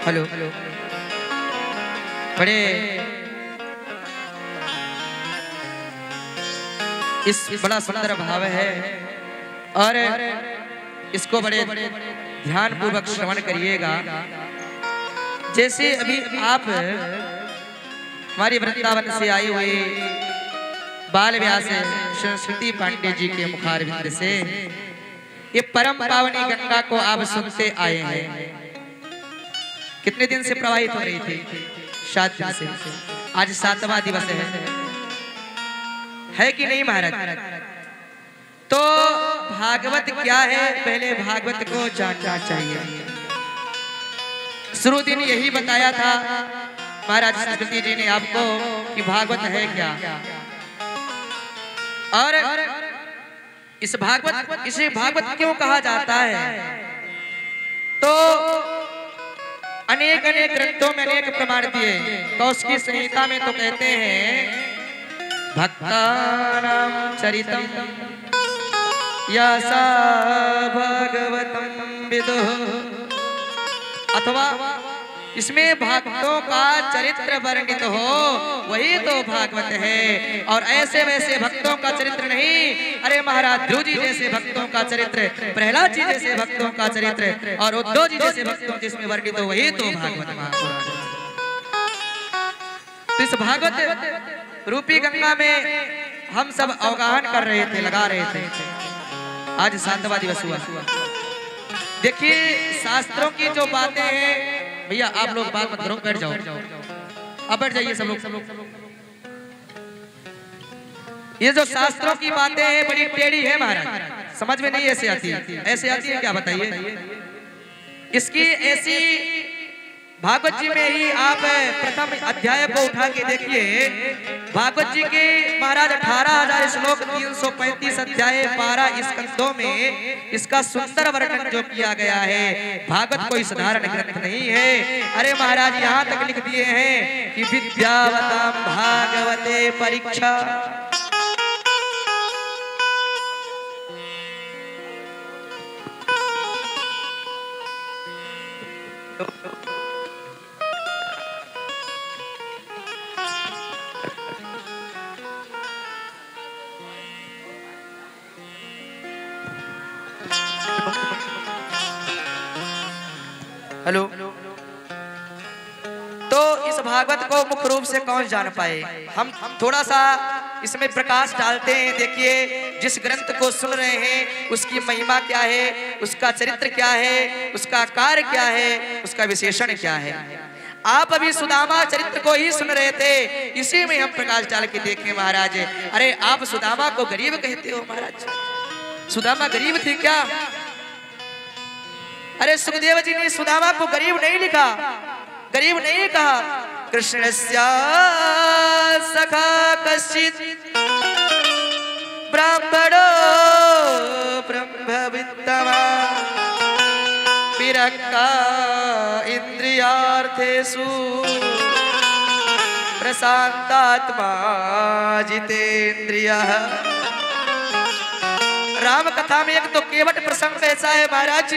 Hello बड़े इस बड़ा सुंदर भाव है और इसको बड़े ध्यान पूर्वक श्रवण करिएगा। जैसे अभी आप हमारी वृंदावन से आए हुए बाल व्यास सरस्वती पांडे जी के मुखारविंद से ये परम पावनी गंगा को आप सुनते आए हैं। कितने दिन से प्रवाहित हो रही थी? 7 दिन से। आज 7वां दिवस है कि नहीं महाराज? तो भागवत क्या है, पहले भागवत को जानना चाहिए। शुरू दिन यही बताया था महाराज सरस्वती जी ने आपको कि भागवत है क्या, और इस भागवत इसे भागवत क्यों कहा जाता है। तो अनेक अनेक ग्रंथों में अनेक प्रमाण दिए। कौशिकी संहिता में तो कहते हैं भक्तानां चरितम यसा भागवतम विदुः, अथवा इसमें भक्तों का चरित्र वर्णित हो वही तो भागवत है। और ऐसे वैसे भक्तों का चरित्र नहीं, अरे महाराज ध्रुव जी जैसे भक्तों का चरित्र, प्रहलाद जी जैसे भक्तों का चरित्र और उद्धव जी जैसे भक्तों जिसमें वर्णित हो वही तो भागवत महापुराण। तो इस भागवत रूपी गंगा में हम सब अवगाहन कर रहे थे, लगा रहे थे। आज 7वां दिवस हुआ। देखिए शास्त्रों की जो बातें हैं, भैया आप लोग बात मत करो, बैठ जाओ। अब बैठ जाइए सब लोग। ये जो शास्त्रों की बातें हैं बड़ी टेढ़ी है महाराज, समझ में नहीं ऐसे आती है। ऐसे आती है क्या बताइए? इसकी ऐसी भागवत जी में ही आप प्रथम अध्याय को उठा के देखिए। भागवत जी के महाराज 18,000 श्लोक 335 अध्याय 12 स्कंदों में इसका सुंदर वर्णन जो किया गया है। भागवत कोई साधारण ग्रंथ नहीं है। अरे महाराज यहाँ तक लिख दिए हैं कि विद्यावतां भागवते परीक्षा। हेलो। तो इस भागवत को मुख्य रूप से कौन जान पाए? हम थोड़ा सा इसमें प्रकाश डालते हैं। देखिए जिस ग्रंथ को सुन रहे हैं उसकी महिमा क्या है, उसका चरित्र क्या है, उसका कार्य क्या है, उसका विशेषण क्या है। आप अभी सुदामा चरित्र को ही सुन रहे थे, इसी में हम प्रकाश डाल के देखें महाराज। अरे आप सुदामा को गरीब कहते हो महाराज? सुदामा गरीब थी क्या? अरे सुखदेव जी ने सुदामा को गरीब नहीं लिखा, गरीब नहीं कहा। कृष्णस्य सखा कश्चित् ब्राह्मणो ब्रह्मविद्वान् विरक्ता इंद्रियार्थेषु प्रशांतात्मा जितेन्द्रियः। राम कथा में एक तो केवट प्रसंग ऐसा है महाराज।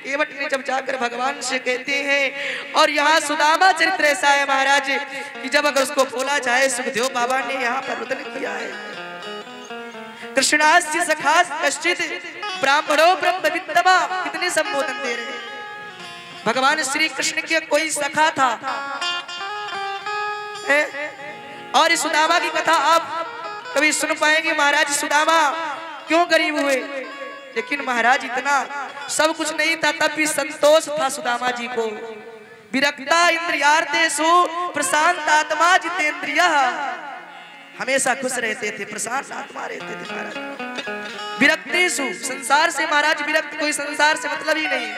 केवट ने जब जाकर भगवान से कहते हैं, और यहाँ सुदामा चरित्र ऐसा है महाराज कि जब अगर उसको बोला जाए, सुखदेव बाबा ने यहाँ पर वर्णन किया है। कृष्णास्य सखा कश्चित् ब्राह्मणो ब्रह्मविद्वान्, कितने संबोधन दे रहे हैं। भगवान श्री कृष्ण के कोई सखा था है? और इस सुदामा की कथा आप कभी सुन पाएंगे महाराज? सुदामा क्यों गरीब हुए? लेकिन महाराज इतना सब कुछ नहीं था, तब भी संतोष था सुदामा जी को। विरक्ता इंद्रियार्थेषु प्रशांत आत्मा जितेन्द्रियः। हमेशा खुश रहते थे, प्रशांत आत्मा रहते थे महाराज। विरक्तेषु, संसार से महाराज विरक्त, कोई संसार से मतलब ही नहीं।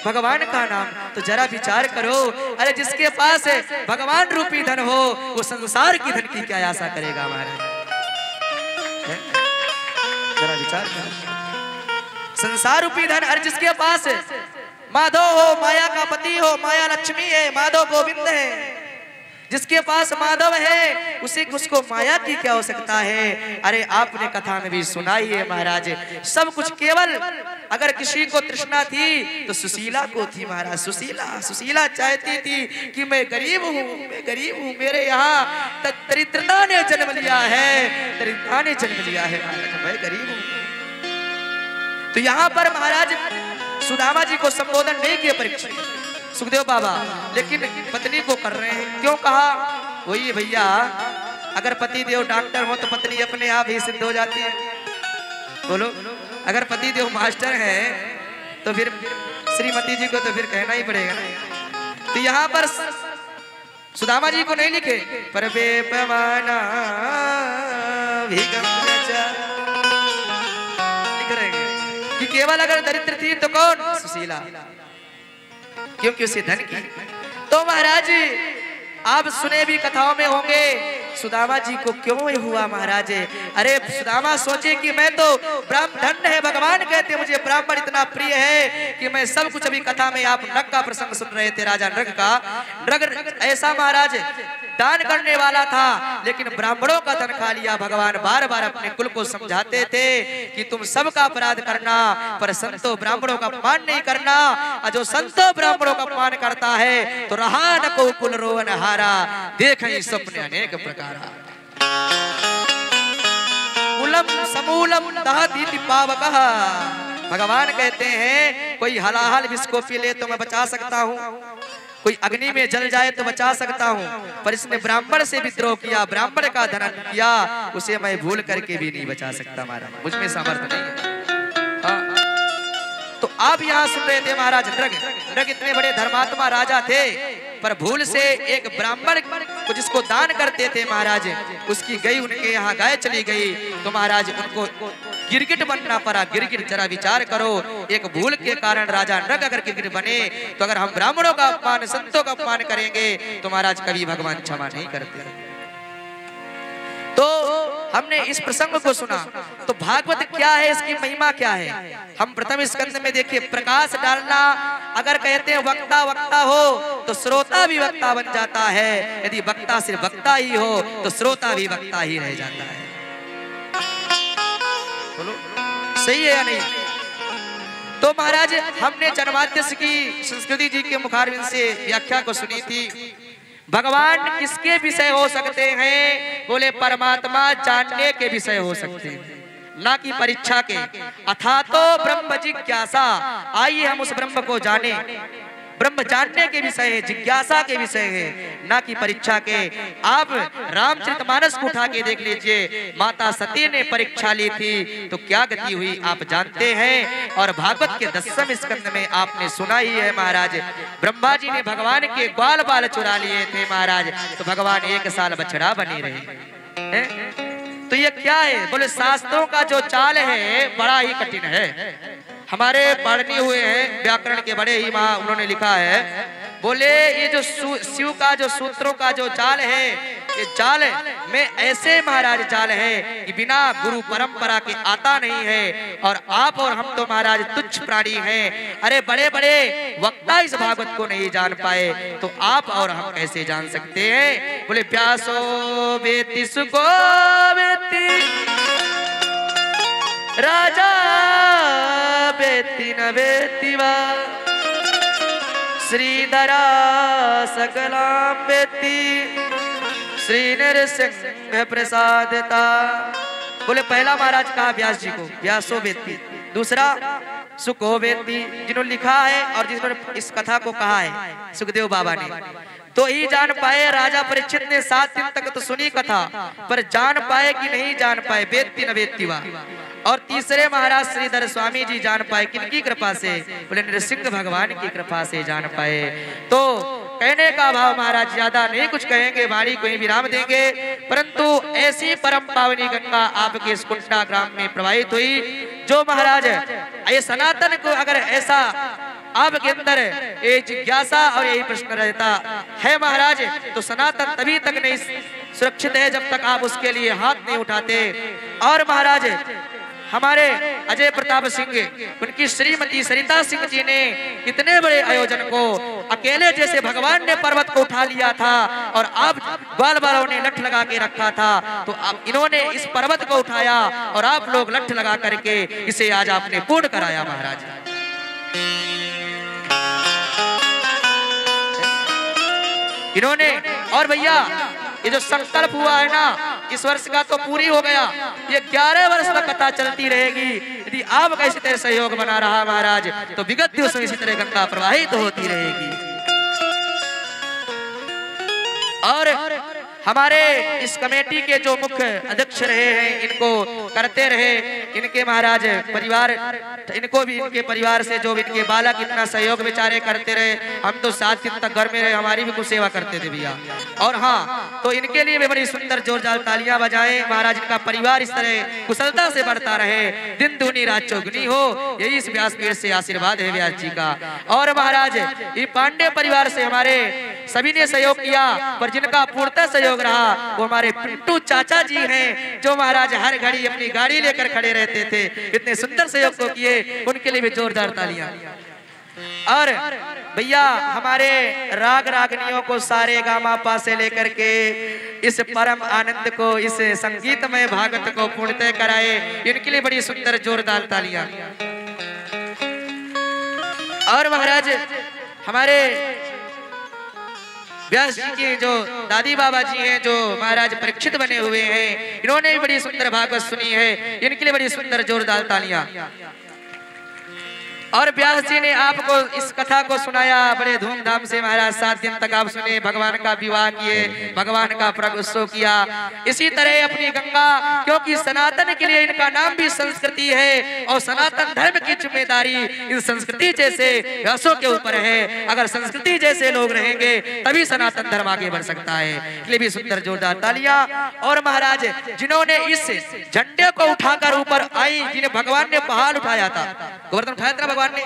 भगवान का नाम तो जरा विचार करो। अरे जिसके पास है भगवान रूपी धन हो, वो संसार की धन की क्या आशा करेगा महाराज? जरा विचार करो। संसार रूपी धन, अरे जिसके पास माधव हो, माया का पति हो, माया लक्ष्मी है, माधव गोविंद है, जिसके पास माधव है उसको माया की क्या आवश्यकता है। अरे आपने कथा में भी सुनाई है महाराज, सब कुछ केवल अगर किसी को तृष्णा थी तो सुशीला को थी महाराज। सुशीला चाहती थी कि मैं गरीब हूँ, मेरे यहाँ दरिद्रता ने जन्म लिया है, दरिद्रता ने जन्म लिया है महाराज, मैं गरीब हूँ। तो यहाँ पर महाराज सुदामा जी को संबोधन नहीं किए परीक्षित सुखदेव बाबा, लेकिन पत्नी को कर रहे हैं। क्यों कहा? वही भैया, अगर पति देव डॉक्टर हो तो पत्नी अपने आप ही सिद्ध हो जाती है। बोलो, अगर पति देव मास्टर है तो फिर श्रीमती जी को तो फिर कहना ही पड़ेगा ना। तो यहाँ पर सुदामा जी को नहीं लिखे, पर बेपमाना लिख रहे कि केवल अगर दरिद्र थी तो कौन? सुशीला, क्योंकि उसे धन की। तो महाराज आप सुने भी कथाओं में होंगे सुदामा जी को क्यों हुआ महाराज। अरे सुदामा सोचे कि मैं तो ब्राह्मण है, भगवान कहते मुझे ब्राह्मण इतना प्रिय है कि मैं सब कुछ। अभी कथा में आप नृग का प्रसंग सुन रहे थे, राजा नृग का। नृग ऐसा महाराज दान करने वाला था, लेकिन ब्राह्मणों का धन खा लिया। भगवान बार बार अपने कुल को समझाते थे कि तुम सबका अपराध करना, पर संतों ब्राह्मणों का अपमान नहीं करना। और जो संतों ब्राह्मणों का अपमान करता है तो रहा न को कुल रोवन हारा, देखें स्वप्न अनेक प्रकार। समूलम दहती पावकः, भगवान कहते हैं कोई हलाहल विष को पी ले तो मैं बचा सकता हूँ, कोई अग्नि में जल जाए तो बचा सकता हूँ, पर इसने ब्राह्मण से विद्रोह किया, ब्राह्मण का धन किया, उसे मैं भूल करके भी नहीं बचा सकता महाराज, मुझ में सामर्थ्य नहीं है। तो आप यहाँ सुन रहे थे महाराज नृग इतने बड़े धर्मात्मा राजा थे, पर भूल से एक ब्राह्मण को जिसको दान करते थे महाराज, उसकी गई उनके यहाँ गाय चली गई, तो महाराज उनको गिरगिट बनना पड़ा। गिरगिट, जरा विचार करो, एक भूल के कारण राजा नृग अगर गिरगिट बने तो अगर हम ब्राह्मणों का अपमान, संतों का अपमान करेंगे तो महाराज कभी भगवान क्षमा नहीं करते। तो हमने इस प्रसंग को सुना, तो भागवत क्या है, इसकी महिमा क्या है, हम प्रथम स्कंद में देखिए। प्रकाश डालना, अगर कहते हैं वक्ता वक्ता हो तो श्रोता भी वक्ता बन जाता है, यदि वक्ता सिर्फ वक्ता ही हो तो श्रोता भी वक्ता ही रह जाता है। बोलो सही है या नहीं? तो महाराज हमने जन्माद्यस्य की संस्कृति जी के मुखारविंद से व्याख्या को सुनी थी। भगवान किसके विषय हो सकते हैं? बोले परमात्मा जानने के विषय हो सकते हैं, ना कि परीक्षा के। अथा तो ब्रह्म जिज्ञासा, आइए हम उस ब्रह्म को जाने। ब्रह्म जानने के विषय है, जिज्ञासा के विषय है, ना कि परीक्षा के। आप रामचरितमानस को उठा के देख लीजिए, माता सती ने परीक्षा ली थी तो क्या गति हुई आप जानते हैं। और भागवत के 10वें स्कंद में आपने सुना ही है महाराज, ब्रह्मा जी ने भगवान के ग्वाल बाल चुरा लिए थे महाराज, तो भगवान 1 साल बछड़ा बने रहे। तो ये क्या है? बोले शास्त्रों का जो चाल है बड़ा ही कठिन है। हमारे पढ़ने हुए हैं व्याकरण के बड़े ही महा, उन्होंने लिखा है, बोले ये जो शिव का जो सूत्रों का जो चाल है, ये चाल में ऐसे महाराज चाल है कि बिना गुरु परंपरा के आता नहीं है। और आप और हम तो महाराज तुच्छ प्राणी हैं। अरे बड़े बड़े वक्ता इस भागवत को नहीं जान पाए, तो आप और हम कैसे जान सकते हैं? बोले व्यासो वेति सुको वेति राजा बेति न बेति वा, श्रीधरा सकलाम बेति, श्री नरसिंह प्रसादता। बोले पहला महाराज कहा व्यास जी को, व्यासो बेति। दूसरा सुको बेति, जिन्होंने लिखा है और जिन्होंने इस कथा को कहा है सुखदेव बाबा ने, तो ही जान पाए। राजा परीक्षित ने 7 दिन तक तो सुनी कथा, पर जान पाए कि नहीं जान पाए, बेति न बेति वा। और तीसरे महाराज श्रीधर स्वामी जी जान पाए, किनकी कृपा से? बोले नृसिंह भगवान की कृपा से जान पाए। तो कहने का भाव महाराज ज्यादा नहीं कुछ कहेंगे, वाणी को ही विराम देंगे, परंतु ऐसी परम पावनी गंगा आपके इस कुंडा ग्राम में प्रवाहित हुई, जो महाराज ये सनातन को अगर ऐसा आपके अंदर ये जिज्ञासा और यही प्रश्न रहता है महाराज, तो सनातन तभी तक नहीं सुरक्षित है जब तक आप उसके लिए हाथ नहीं उठाते। और महाराज हमारे अजय प्रताप सिंह, उनकी श्रीमती सरिता सिंह जी ने इतने बड़े आयोजन को अकेले जैसे भगवान ने पर्वत को उठा लिया था और आप ग्वाल वालों ने लठ लगा के रखा था, तो अब इन्होंने इस पर्वत को उठाया और आप लोग लठ लगा करके इसे आज आपने पूर्ण कराया महाराज। इन्होंने और भैया ये जो संकल्प हुआ है ना इस वर्ष का तो पूरी हो गया, ये 11 वर्ष तक कथा चलती रहेगी। यदि आपका इसी तरह सहयोग बना रहा महाराज तो विगत दिवसों में इसी तरह गंगा प्रवाहित होती रहेगी। और हमारे इस कमेटी के जो मुख्य अध्यक्ष रहे हैं इनको करते रहे, इनके महाराज परिवार, इनको भी इनके परिवार से जो इनके बालक इतना सहयोग बेचारे करते रहे। हम तो 7 दिन तक घर में रहे, हमारी भी कुछ सेवा करते थे भैया। और हाँ, तो इनके लिए भी बड़ी सुंदर जोरदार तालियां बजाएं। महाराज इनका परिवार इस तरह कुशलता से बढ़ता रहे, दिन दूनी रात चौगुनी हो, यही इस व्यासपीठ से आशीर्वाद है व्यास जी का। और महाराज ये पांडे परिवार से हमारे सभी ने सहयोग किया, पर जिनका पूर्णतः सहयोग रहा वो हमारे पिंटू चाचा जी हैं, जो महाराज हर घड़ी अपनी गाड़ी लेकर खड़े रहते थे। इतने सुंदर सहयोग को किए, उनके लिए भी जोरदार तालियां। और भैया हमारे राग रागनियों को सारे गामा पा से लेकर के इस परम आनंद को, इस संगीतमय भागवत को पूर्णतः कराए, इनके लिए बड़ी सुंदर जोरदार तालियां। और महाराज हमारे व्यास जी के जो दादी बाबा जी हैं, जो महाराज परीक्षित बने हुए हैं, इन्होंने भी बड़ी सुंदर भागवत सुनी है, इनके लिए बड़ी सुंदर जोरदार तालियां। और व्यास जी ने आपको इस कथा को सुनाया बड़े धूमधाम से महाराज। 7 दिन तक आप सुने, भगवान का विवाह किए, भगवान का प्रगोत्सव किया। इसी तरह अपनी गंगा, क्योंकि सनातन के लिए इनका नाम भी संस्कृति है और सनातन धर्म की जिम्मेदारी इन संस्कृति जैसे व्यासों के ऊपर है। अगर संस्कृति जैसे लोग रहेंगे तभी सनातन धर्म आगे बढ़ सकता है। इसलिए भी सुंदर जोरदार तालियां। और महाराज जिन्होंने इस झंडे को उठाकर ऊपर आई, जिन्हें भगवान ने पहाड़ उठाया था, गोवर्धन उठाया था, भगवान ने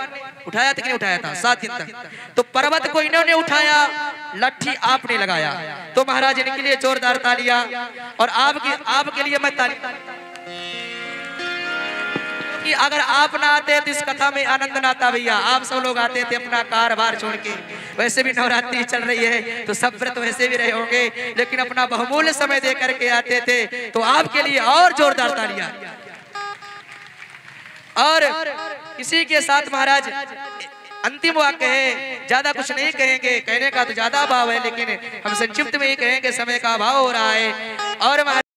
उठाया था कि नहीं उठाया था 7 दिन तक, तो पर्वत को इन्होंने उठाया, लट्ठी आपने लगाया, तो महाराज इनके लिए जोरदार तालियां। और आपके लिए मैं ताली, कि अगर आप ना आते तो इस कथा में आनंद ना आता भैया। आप सब लोग आते थे अपना कारोबार छोड़ के, वैसे भी नवरात्रि चल रही है तो सब व्रत वैसे भी रहे होंगे, लेकिन अपना बहुमूल्य समय दे करके आते थे, तो आपके लिए और जोरदार तालियां। और इसी के साथ महाराज अंतिम वाक्य है, ज्यादा कुछ नहीं कहेंगे, कहने का तो ज्यादा भाव है, लेकिन हम संक्षिप्त में ही कहेंगे, समय का अभाव हो रहा है। और